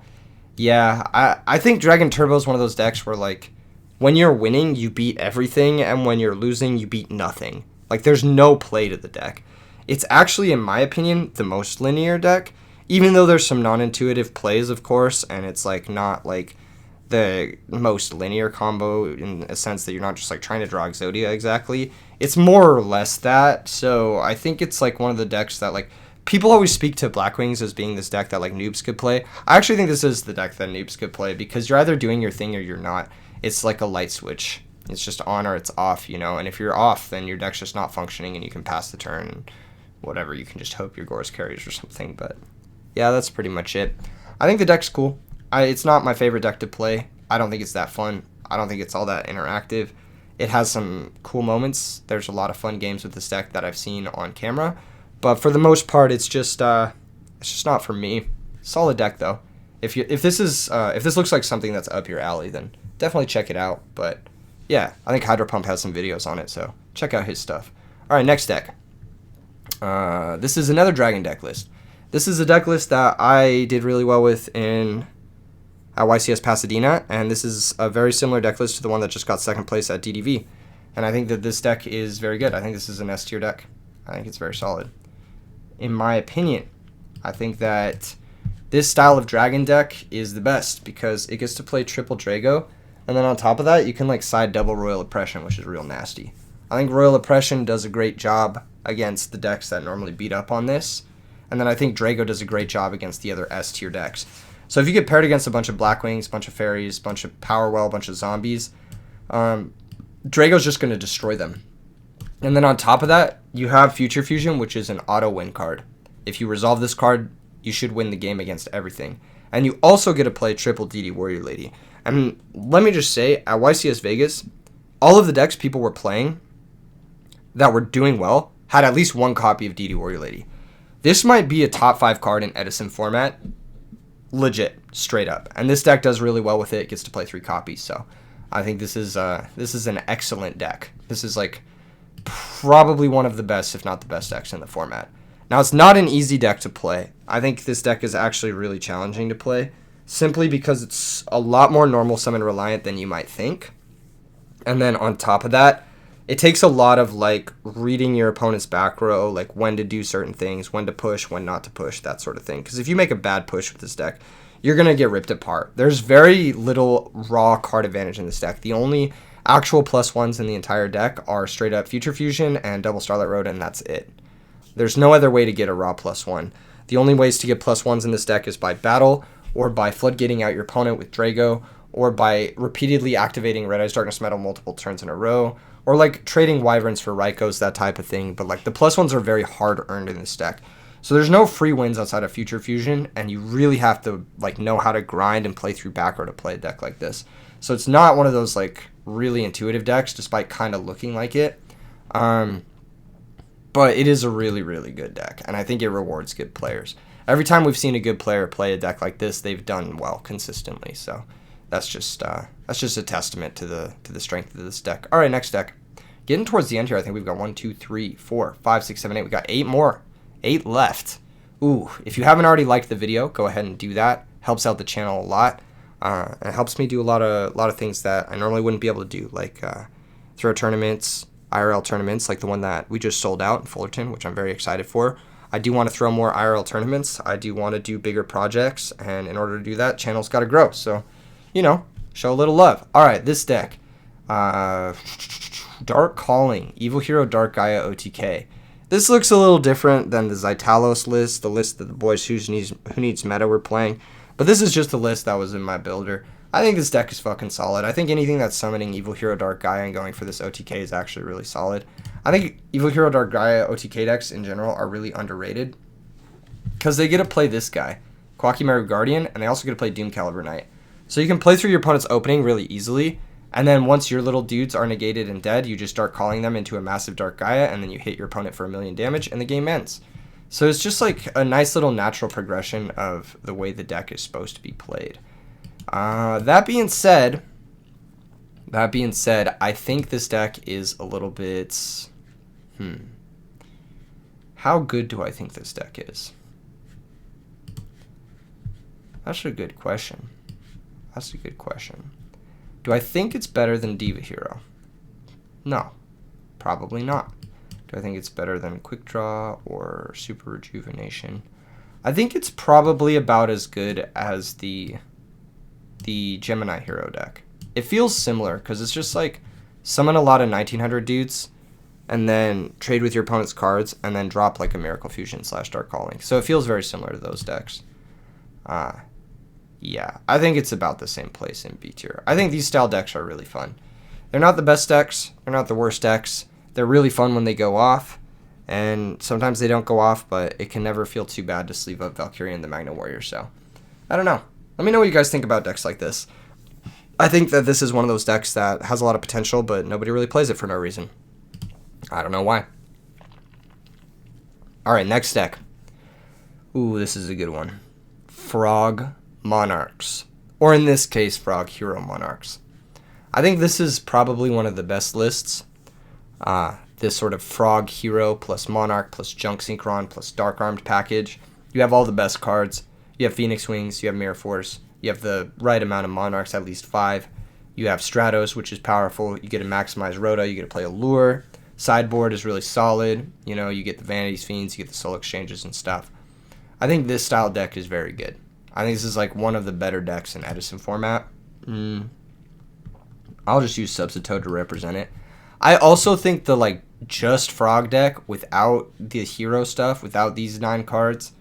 yeah, I think Dragon Turbo is one of those decks where, like, when you're winning, you beat everything, and when you're losing, you beat nothing. Like, there's no play to the deck. It's actually, in my opinion, the most linear deck, even though there's some non-intuitive plays, of course, and it's, like, not, like, the most linear combo in a sense that you're not just, like, trying to draw Exodia exactly. It's more or less that, so I think it's, like, one of the decks that, like, people always speak to Blackwings as being this deck that, like, noobs could play. I actually think this is the deck that noobs could play because you're either doing your thing or you're not. It's like a light switch. It's just on or it's off, you know? And if you're off, then your deck's just not functioning and you can pass the turn and whatever. You can just hope your Gores carries or something. But yeah, that's pretty much it. I think the deck's cool. It's not my favorite deck to play. I don't think it's that fun. I don't think it's all that interactive. It has some cool moments. There's a lot of fun games with this deck that I've seen on camera. But for the most part, it's just not for me. Solid deck though. If this looks like something that's up your alley, then definitely check it out. But Yeah, I think Hydro Pump has some videos on it, so check out his stuff. All right, next deck. This is another Dragon deck list. This is a deck list that I did really well with in YCS Pasadena, and this is a very similar deck list to the one that just got second place at DDV. And I think that this deck is very good. I think this is an S tier deck. I think it's very solid. In my opinion, I think that this style of Dragon deck is the best because it gets to play triple Drago, and then on top of that, you can like side double Royal Oppression, which is real nasty. I think Royal Oppression does a great job against the decks that normally beat up on this, and then I think Drago does a great job against the other S tier decks. So if you get paired against a bunch of Blackwings, a bunch of Fairies, a bunch of Powerwell, a bunch of Zombies, Drago's just going to destroy them. And then on top of that, you have Future Fusion, which is an auto-win card. If you resolve this card, you should win the game against everything. And you also get to play triple DD Warrior Lady. And let me just say, at YCS Vegas, all of the decks people were playing that were doing well had at least one copy of DD Warrior Lady. This might be a top 5 card in Edison format. Legit, straight up. And this deck does really well with it. It gets to play 3 copies, so I think this is an excellent deck. This is like probably one of the best, if not the best decks in the format. Now, it's not an easy deck to play. I think this deck is actually really challenging to play, simply because it's a lot more normal summon reliant than you might think. And then on top of that, it takes a lot of like reading your opponent's back row, like when to do certain things, when to push, when not to push, that sort of thing. Because if you make a bad push with this deck, you're going to get ripped apart. There's very little raw card advantage in this deck. The only actual +1s in the entire deck are straight up Future Fusion and Double Starlight Road, and that's it. There's no other way to get a raw +1. The only ways to get +1s in this deck is by battle, or by floodgating out your opponent with Drago, or by repeatedly activating Red Eyes Darkness Metal multiple turns in a row, or like trading Wyverns for Rykos, that type of thing. But like the +1s are very hard earned in this deck. So there's no free wins outside of Future Fusion, and you really have to like know how to grind and play through back row to play a deck like this. So it's not one of those like really intuitive decks, despite kind of looking like it. But it is a really, really good deck, and I think it rewards good players. Every time we've seen a good player play a deck like this, they've done well consistently. So that's just a testament to the strength of this deck. All right, next deck. Getting towards the end here, I think we've got 1, 2, 3, 4, 5, 6, 7, 8. We got 8 more. 8 left. Ooh, if you haven't already liked the video, go ahead and do that. Helps out the channel a lot. It helps me do a lot of things that I normally wouldn't be able to do, like throw tournaments, IRL tournaments, like the one that we just sold out in Fullerton, which I'm very excited for. I do want to throw more IRL tournaments. I do want to do bigger projects, and in order to do that, channel's got to grow. So, you know, show a little love. All right, this deck. Dark Calling, Evil Hero Dark Gaia OTK. This looks a little different than the Zytalos list, the list that the boys who needs meta were playing. But this is just the list that was in my builder. I think this deck is fucking solid. I think anything that's summoning Evil Hero Dark Gaia and going for this OTK is actually really solid. I think Evil Hero Dark Gaia OTK decks in general are really underrated, because they get to play this guy, Quakimaru Guardian, and they also get to play Doom Caliber Knight. So you can play through your opponent's opening really easily, and then once your little dudes are negated and dead, you just start calling them into a massive Dark Gaia, and then you hit your opponent for 1,000,000 damage, and the game ends. So it's just like a nice little natural progression of the way the deck is supposed to be played. That being said, I think this deck is a little bit... How good do I think this deck is? That's a good question. Do I think it's better than Diva Hero? No, probably not. Do I think it's better than Quick Draw or Super Rejuvenation? I think it's probably about as good as the Gemini Hero deck. It feels similar because it's just like summon a lot of 1900 dudes and then trade with your opponent's cards and then drop like a Miracle Fusion / Dark Calling. So it feels very similar to those decks. Yeah, I think it's about the same place in B tier. I think these style decks are really fun. They're not the best decks. They're not the worst decks. They're really fun when they go off, and sometimes they don't go off, but it can never feel too bad to sleeve up Valkyrie and the Magna Warrior. So, I don't know. Let me know what you guys think about decks like this. I think that this is one of those decks that has a lot of potential, but nobody really plays it for no reason. I don't know why. Alright, next deck. Ooh, this is a good one. Frog Monarchs. Or in this case, Frog Hero Monarchs. I think this is probably one of the best lists. This sort of Frog Hero plus Monarch plus Junk Synchron plus Dark Armed package. You have all the best cards. You have Phoenix Wings, you have Mirror Force, you have the right amount of Monarchs, at least 5. You have Stratos, which is powerful. You get to maximize Rhoda, you get to play Allure. Sideboard is really solid. You know, you get the Vanity's Fiends, you get the Soul Exchanges and stuff. I think this style deck is very good. I think this is like one of the better decks in Edison format. I'll just use Substitute to represent it. I also think the like just Frog deck without the hero stuff, without these 9 cards,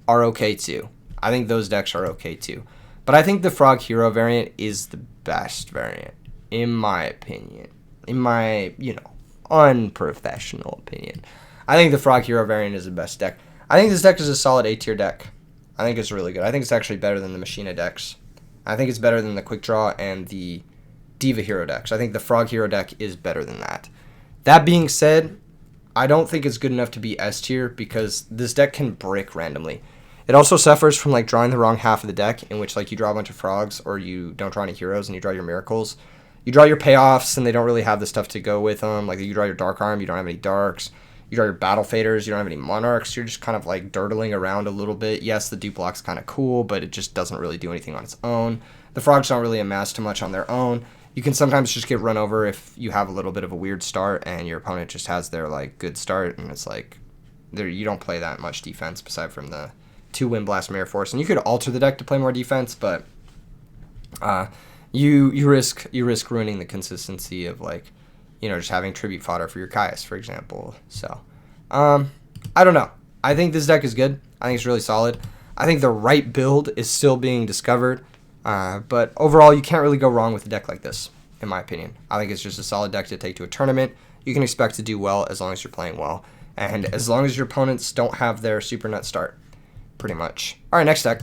are okay too. I think those decks are okay too. But I think the Frog Hero variant is the best variant, in my opinion. In my, unprofessional opinion. I think the Frog Hero variant is the best deck. I think this deck is a solid A-tier deck. I think it's really good. I think it's actually better than the Machina decks. I think it's better than the Quick Draw and the Diva Hero decks. I think the Frog Hero deck is better than that. That being said, I don't think it's good enough to be S tier because this deck can brick randomly. It also suffers from like drawing the wrong half of the deck, in which like you draw a bunch of frogs or you don't draw any heroes and you draw your miracles. You draw your payoffs and they don't really have the stuff to go with them. Like you draw your Dark Arm, you don't have any darks. You draw your battle faders, you don't have any monarchs. You're just kind of like dirtling around a little bit. Yes, the Duplock's kind of cool, but it just doesn't really do anything on its own. The frogs don't really amass too much on their own. You can sometimes just get run over if you have a little bit of a weird start and your opponent just has their like good start, and it's like you don't play that much defense aside from the 2 Wind Blast Mirror Force. And you could alter the deck to play more defense, but you risk ruining the consistency of like, just having tribute fodder for your Caius, for example. So I don't know. I think this deck is good. I think it's really solid. I think the right build is still being discovered. But overall, you can't really go wrong with a deck like this, in my opinion. I think it's just a solid deck to take to a tournament. You can expect to do well as long as you're playing well. And as long as your opponents don't have their super nut start, pretty much. All right, next deck.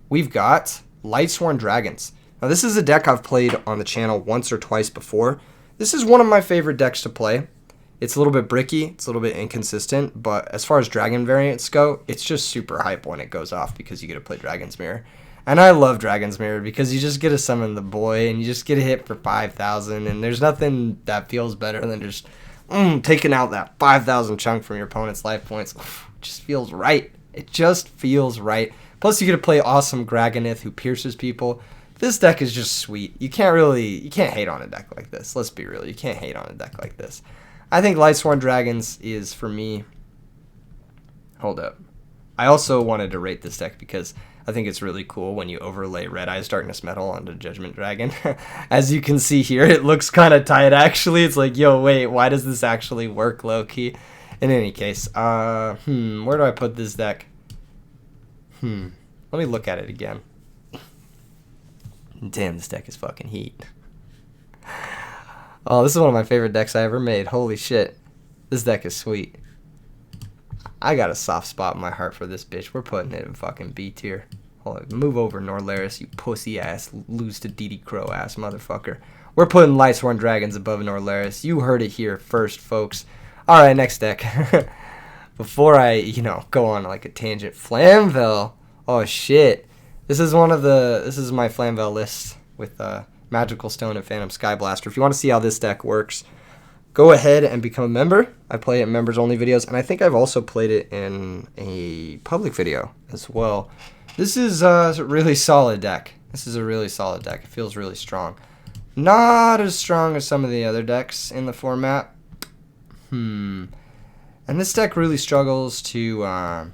We've got Lightsworn Dragons. Now, this is a deck I've played on the channel once or twice before. This is one of my favorite decks to play. It's a little bit bricky, it's a little bit inconsistent, but as far as dragon variants go, it's just super hype when it goes off because you get to play Dragon's Mirror. And I love Dragon's Mirror because you just get to summon the boy and you just get a hit for 5,000, and there's nothing that feels better than just taking out that 5,000 chunk from your opponent's life points. It just feels right. It just feels right. Plus you get to play awesome Graganith who pierces people. This deck is just sweet. You can't hate on a deck like this. Let's be real. You can't hate on a deck like this. I think Lightsworn Dragons is, for me... Hold up. I also wanted to rate this deck because I think it's really cool when you overlay Red Eyes Darkness Metal onto Judgment Dragon. As you can see here, it looks kind of tight, actually. It's like, yo, wait, why does this actually work low-key? In any case, where do I put this deck? Let me look at it again. Damn, this deck is fucking heat. Oh, this is one of my favorite decks I ever made. Holy shit. This deck is sweet. I got a soft spot in my heart for this bitch. We're putting it in fucking B tier. Hold on. Move over, Noraris, you pussy ass, lose to DD Crow ass motherfucker. We're putting Lightsworn Dragons above Noraris. You heard it here first, folks. Alright, next deck. Before I, go on like a tangent. Flam Bell. Oh shit. This is my Flam Bell list with Magical Stone and Phantom Sky Blaster. If you want to see how this deck works, go ahead and become a member. I play it in members only videos, and I think I've also played it in a public video as well. This is a really solid deck. This is a really solid deck. It feels really strong. Not as strong as some of the other decks in the format. And this deck really struggles to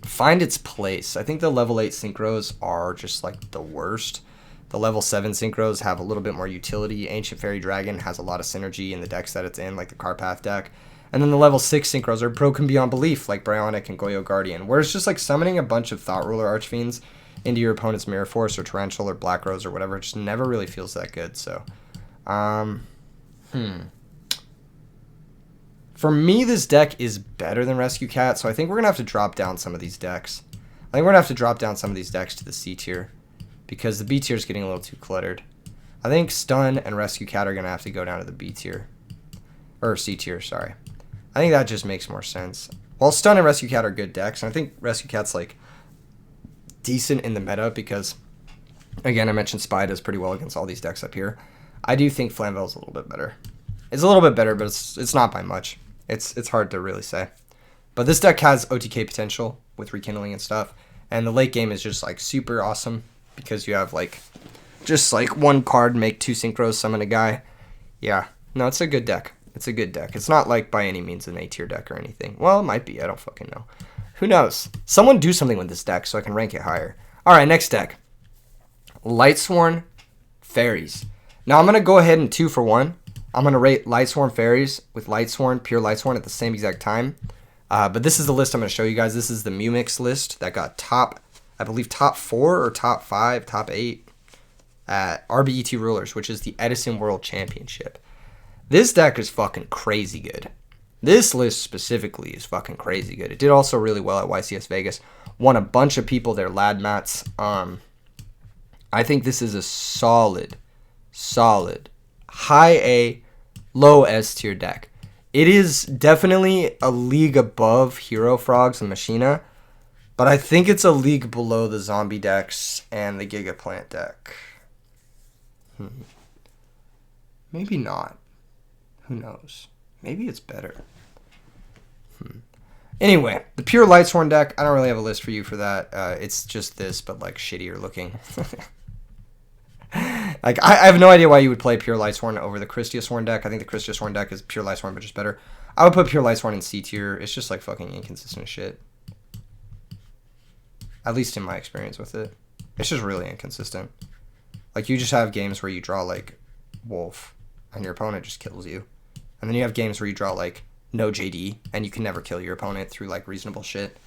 find its place. I think the level 8 synchros are just like the worst. The level 7 synchros have a little bit more utility. Ancient Fairy Dragon has a lot of synergy in the decks that it's in, like the Carpath deck. And then the level 6 synchros are broken beyond belief, like Bryonic and Goyo Guardian, where it's just like summoning a bunch of Thought Ruler Archfiends into your opponent's Mirror Force or Torrential or Black Rose or whatever. It just never really feels that good. So, For me, this deck is better than Rescue Cat, so I think we're going to have to drop down some of these decks. I think we're going to have to drop down some of these decks to the C tier, because the B tier is getting a little too cluttered. I think Stun and Rescue Cat are going to have to go down to the B tier. Or C tier, sorry. I think that just makes more sense. Well, Stun and Rescue Cat are good decks, and I think Rescue Cat's like decent in the meta because Again, I mentioned Spy does pretty well against all these decks up here. I do think Flam Bell is a little bit better. It's a little bit better, but it's not by much. It's hard to really say. But this deck has OTK potential with Rekindling and stuff. And the late game is just like super awesome because you have like just like one card, make 2 synchros, summon a guy. Yeah, no, it's a good deck. It's a good deck. It's not like by any means an A tier deck or anything. Well, it might be. I don't fucking know. Who knows? Someone do something with this deck so I can rank it higher. All right, next deck. Lightsworn Fairies. Now I'm going to go ahead and 2 for 1. I'm going to rate Lightsworn Fairies with Lightsworn, pure Lightsworn at the same exact time. But this is the list I'm going to show you guys. This is the Mew Mix list that got I believe top 4 or top 5, top 8 at RBET Rulers, which is the Edison World Championship. This deck is fucking crazy good. This list specifically is fucking crazy good. It did also really well at YCS Vegas. Won a bunch of people their lad mats. I think this is a solid, high A, low S tier deck. It is definitely a league above Hero Frogs and Machina, but I think it's a league below the zombie decks and the Gigaplant deck. Maybe not. Who knows? Maybe it's better. Anyway, the pure Lightsworn deck, I don't really have a list for you for that. It's just this, but like shittier looking. Like, I have no idea why you would play pure Lightsworn over the Christiasworn deck. I think the Christiasworn deck is pure Lightsworn, but just better. I would put pure Lightsworn in C tier. It's just like fucking inconsistent shit. At least in my experience with it. It's just really inconsistent. Like, you just have games where you draw like Wolf and your opponent just kills you. And then you have games where you draw like no JD and you can never kill your opponent through like reasonable shit.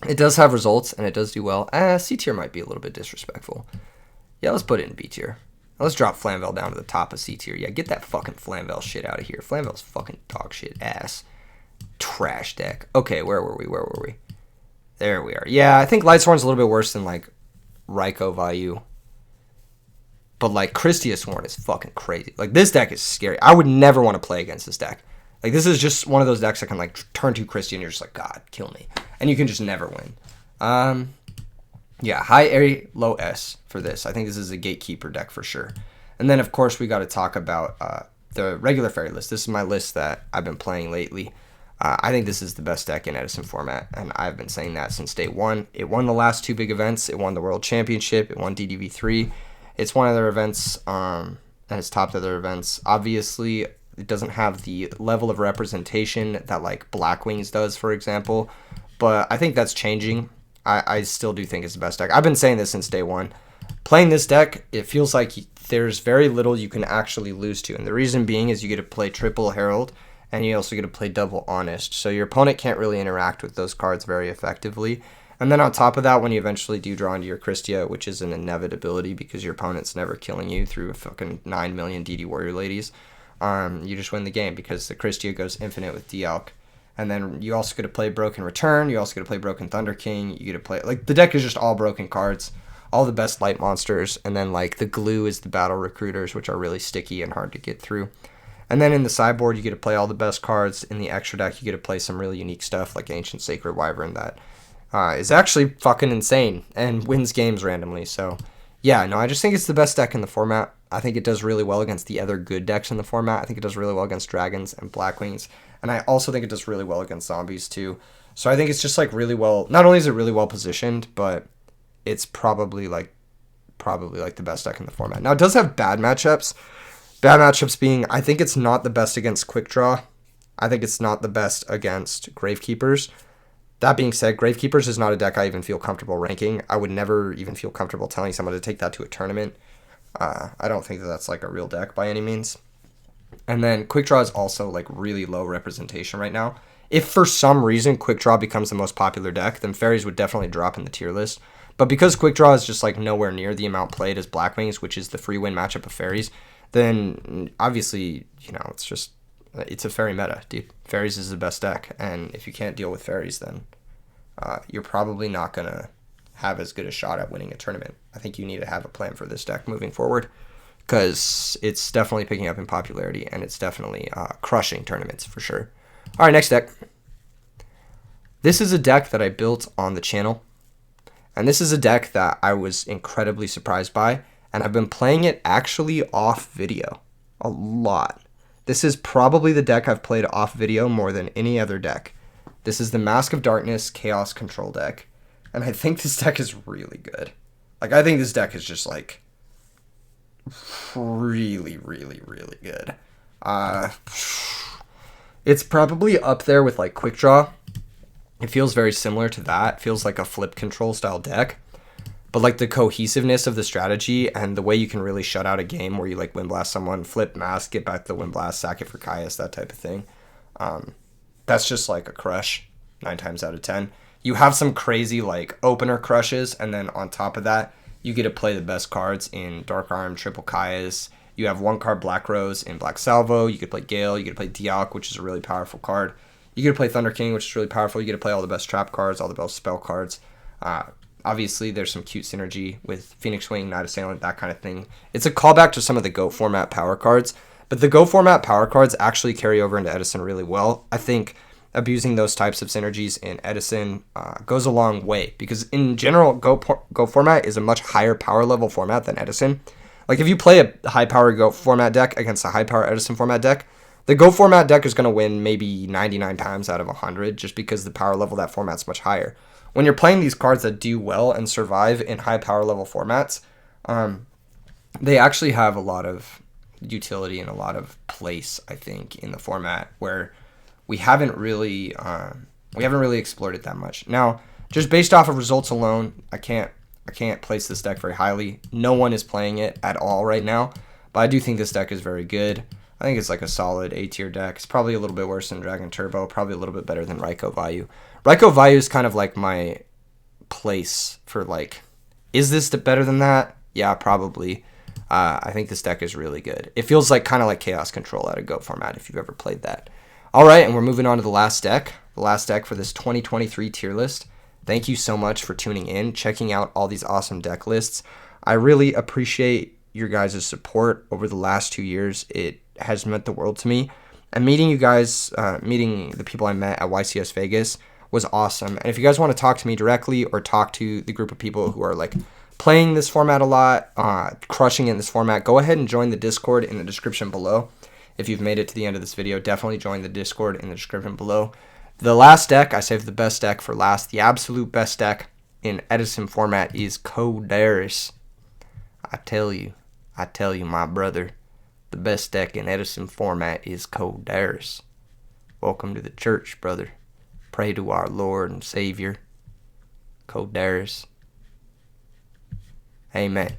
It does have results and it does do well. C tier might be a little bit disrespectful. Yeah, let's put it in B tier. Let's drop Flam Bell down to the top of C tier. Yeah, get that fucking Flam Bell shit out of here. Flam Bell's fucking dog shit ass. Trash deck. Okay, where were we? There we are. Yeah, I think Lightsworn's a little bit worse than like Ryko value. But like Christiasworn is fucking crazy. Like, this deck is scary. I would never want to play against this deck. Like, this is just one of those decks that can like turn to Christy and you're just like, God, kill me. And you can just never win. Yeah, high A, low S for this. I think this is a gatekeeper deck for sure. And then, of course, we got to talk about the regular fairy list. This is my list that I've been playing lately. I think this is the best deck in Edison format, and I've been saying that since day one. It won the last 2 big events. It won the World Championship. It won DDV3. It's won other events, and it's topped other events. Obviously, it doesn't have the level of representation that, like, Blackwings does, for example. But I think that's changing. I still do think it's the best deck. I've been saying this since day one. Playing this deck, it feels like there's very little you can actually lose to. And the reason being is you get to play triple Herald, and you also get to play double Honest. So your opponent can't really interact with those cards very effectively. And then on top of that, when you eventually do draw into your Christia, which is an inevitability because your opponent's never killing you through fucking 9 million DD Warrior Ladies, you just win the game because the Christia goes infinite with Dialk. And then you also get to play Broken Return. You also get to play Broken Thunder King. You get to play, like, the deck is just all broken cards, all the best light monsters, and then, like, the glue is the battle recruiters, which are really sticky and hard to get through. And then in the sideboard, you get to play all the best cards. In the extra deck, you get to play some really unique stuff, like Ancient Sacred Wyvern, that is actually fucking insane and wins games randomly. So, yeah, no, I just think it's the best deck in the format. I think it does really well against the other good decks in the format. I think it does really well against Dragons and Blackwings. And I also think it does really well against Zombies, too. So I think it's just, like, really well... Not only is it really well positioned, but it's probably like the best deck in the format. Now, it does have bad matchups. Bad matchups being, I think it's not the best against Quick Draw. I think it's not the best against Gravekeepers. That being said, Gravekeepers is not a deck I even feel comfortable ranking. I would never even feel comfortable telling someone to take that to a tournament. I don't think that that's, like, a real deck by any means. And then Quick Draw is also, like, really low representation right now. If for some reason Quick Draw becomes the most popular deck, then Fairies would definitely drop in the tier list. But because Quick Draw is just, like, nowhere near the amount played as Blackwings, which is the free win matchup of Fairies, then obviously, you know, it's a Fairy meta, dude. Fairies is the best deck. And if you can't deal with Fairies, then you're probably not going to have as good a shot at winning a tournament. I think you need to have a plan for this deck moving forward, because it's definitely picking up in popularity, and it's definitely crushing tournaments for sure. All right, next deck. This is a deck that I built on the channel. And this is a deck that I was incredibly surprised by, and I've been playing it actually off video a lot. This is probably the deck I've played off video more than any other deck. This is the Mask of Darkness Chaos Control deck, and I think this deck is really good. Like, I think this deck is just, like, really, really, really good. It's probably up there with, like, Quick Draw. It feels very similar to that. It feels like a flip control style deck. But, like, the cohesiveness of the strategy and the way you can really shut out a game where you, like, Wind Blast someone, flip Mask, get back the Wind Blast, sack it for Caius, that type of thing. That's just, like, a crush 9 times out of 10. You have some crazy, like, opener crushes, and then on top of that, you get to play the best cards in Dark Arm, Triple Caius. You have 1 card Black Rose in Black Salvo. You could play Gale. You get to play Dialk, which is a really powerful card. You get to play Thunder King, which is really powerful. You get to play all the best trap cards, all the best spell cards. Obviously, there's some cute synergy with Phoenix Wing, Night Assailant, that kind of thing. It's a callback to some of the Go format power cards, but the Go format power cards actually carry over into Edison really well. I think abusing those types of synergies in Edison goes a long way, because in general, Go format is a much higher power level format than Edison. Like, if you play a high power Go format deck against a high power Edison format deck, the Go format deck is going to win maybe 99 times out of 100, just because the power level of that format's much higher. When you're playing these cards that do well and survive in high power level formats, they actually have a lot of utility and a lot of place, I think, in the format where we haven't really explored it that much. Now, just based off of results alone, I can't place this deck very highly. No one is playing it at all right now, but I do think this deck is very good. I think it's like a solid A tier deck. It's probably a little bit worse than Dragon Turbo, probably a little bit better than Ryko Vayu. Ryko Vayu is kind of like my place for, like, is this better than that? Yeah, probably. I think this deck is really good. It feels like kind of like Chaos Control out of Go format if you've ever played that. All right, and we're moving on to the last deck for this 2023 tier list. Thank you so much for tuning in, checking out all these awesome deck lists. I really appreciate your guys' support over the last 2 years. It has meant the world to me. And meeting you guys, meeting the people I met at YCS Vegas was awesome. And if you guys want to talk to me directly or talk to the group of people who are, like, playing this format a lot, crushing it in this format, go ahead and join the Discord in the description below. If you've made it to the end of this video, definitely join the Discord in the description below. The last deck, I saved the best deck for last. The absolute best deck in Edison format is Kodaris. I tell you, my brother, the best deck in Edison format is Kodaris. Welcome to the church, brother. Pray to our Lord and Savior, Kodaris. Amen.